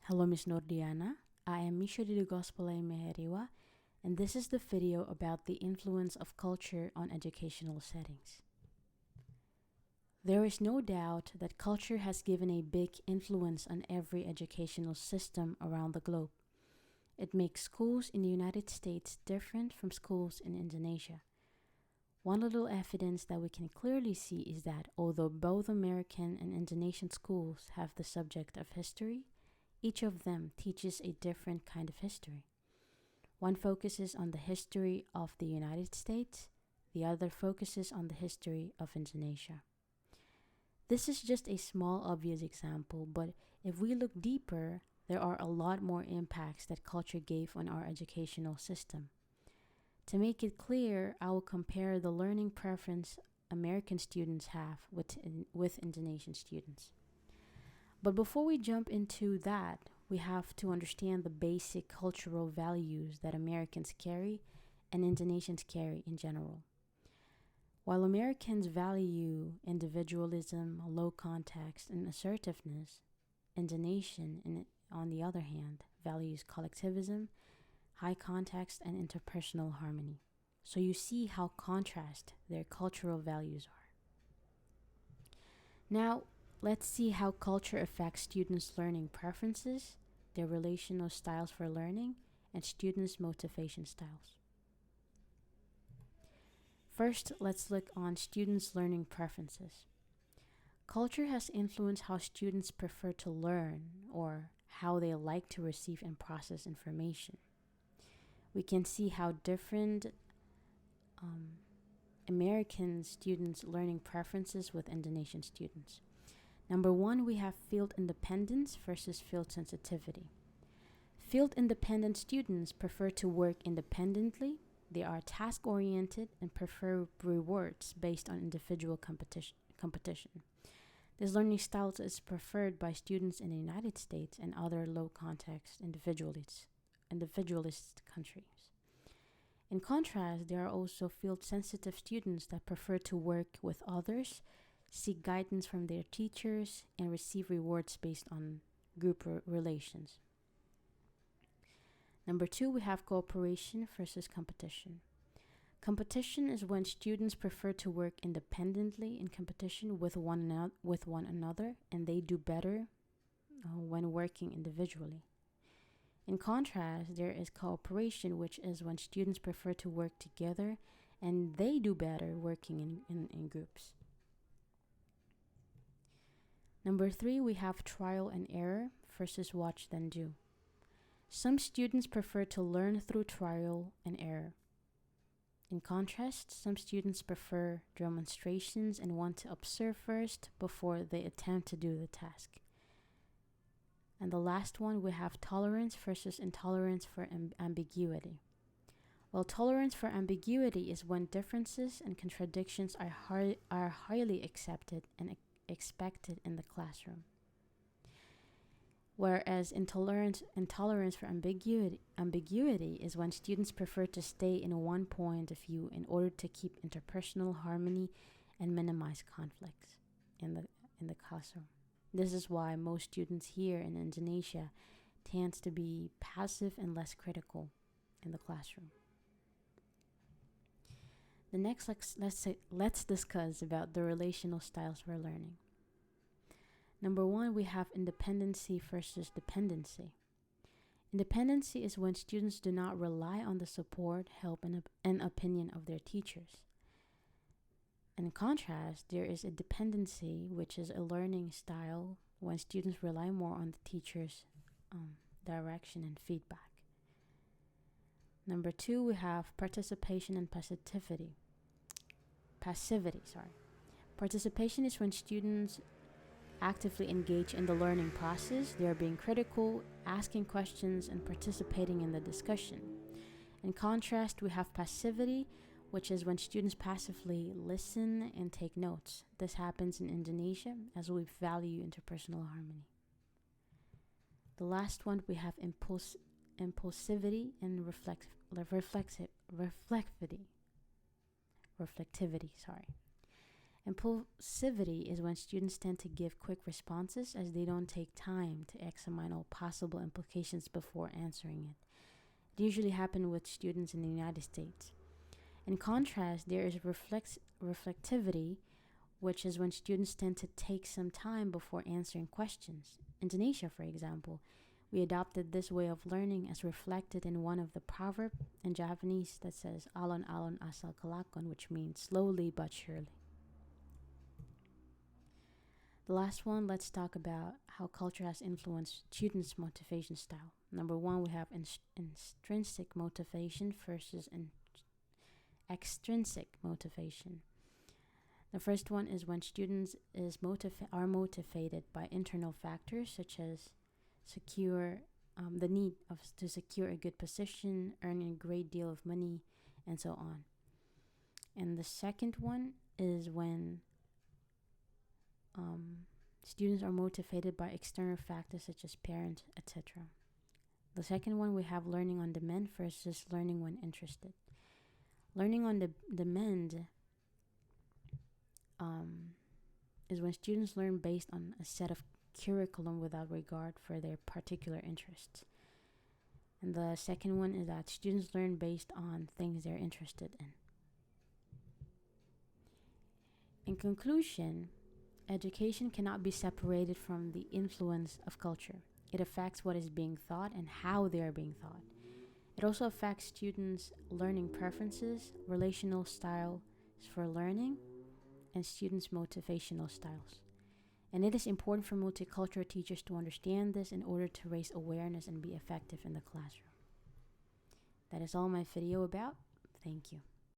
Hello, Miss Nordiana. I am Mishori Gospelay Meheriwa, and this is the video about the influence of culture on educational settings. There is no doubt that culture has given a big influence on every educational system around the globe. It makes schools in the United States different from schools in Indonesia. One little evidence that we can clearly see is that although both American and Indonesian schools have the subject of history, each of them teaches a different kind of history. One focuses on the history of the United States, the other focuses on the history of Indonesia. This is just a small obvious example, but if we look deeper, there are a lot more impacts that culture gave on our educational system. To make it clear, I will compare the learning preference American students have with Indonesian students. But before we jump into that, we have to understand the basic cultural values that Americans carry and Indonesians carry in general. While Americans value individualism, low context, and assertiveness, Indonesian, on the other hand, values collectivism, high context, and interpersonal harmony. So you see how contrast their cultural values are. Now, let's see how culture affects students' learning preferences, their relational styles for learning, and students' motivation styles. First, let's look on students' learning preferences. Culture has influenced how students prefer to learn or how they like to receive and process information. We can see how different American students' learning preferences with Indonesian students. Number one, we have field independence versus field sensitivity. Field independent students prefer to work independently. They are task oriented and prefer rewards based on individual competition. This learning style is preferred by students in the United States and other low context individualist countries. In contrast, there are also field sensitive students that prefer to work with others, seek guidance from their teachers, and receive rewards based on group relations. Number two, we have cooperation versus competition. Competition is when students prefer to work independently in competition with one another, and they do better when working individually. In contrast, there is cooperation, which is when students prefer to work together, and they do better working in groups. Number three, we have trial and error versus watch then do. Some students prefer to learn through trial and error. In contrast, some students prefer demonstrations and want to observe first before they attempt to do the task. And the last one, we have tolerance versus intolerance for ambiguity. Well, tolerance for ambiguity is when differences and contradictions are highly accepted and expected in the classroom. Whereas intolerance for ambiguity is when students prefer to stay in one point of view in order to keep interpersonal harmony and minimize conflicts in the classroom. This is why most students here in Indonesia tends to be passive and less critical in the classroom. The next, let's discuss about the relational styles for learning. Number one, we have independency versus dependency. Independency is when students do not rely on the support, help, and opinion of their teachers. In contrast, there is a dependency, which is a learning style when students rely more on the teacher's direction and feedback. Number two, we have participation and passivity. Participation is when students actively engage in the learning process. They are being critical, asking questions, and participating in the discussion. In contrast, we have passivity, which is when students passively listen and take notes. This happens in Indonesia as we value interpersonal harmony. The last one, we have impulsivity and reflectivity. Impulsivity is when students tend to give quick responses as they don't take time to examine all possible implications before answering it. It usually happens with students in the United States. In contrast, there is reflectivity, which is when students tend to take some time before answering questions. Indonesia, for example, we adopted this way of learning as reflected in one of the proverbs in Japanese that says alon-alon asal kelakon, which means slowly but surely. The last one, let's talk about how culture has influenced students' motivation style. Number one, we have intrinsic motivation versus extrinsic motivation. The first one is when students are motivated by internal factors such as the need to secure a good position, earn a great deal of money, and so on. And the second one is when students are motivated by external factors such as parents, etc. The second one, we have learning on demand versus learning when interested. Learning on demand is when students learn based on a set of curriculum without regard for their particular interests. And the second one is that students learn based on things they're interested in. In conclusion, education cannot be separated from the influence of culture. It affects what is being thought and how they are being thought. It also affects students' learning preferences, relational styles for learning, and students' motivational styles. And it is important for multicultural teachers to understand this in order to raise awareness and be effective in the classroom. That is all my video about. Thank you.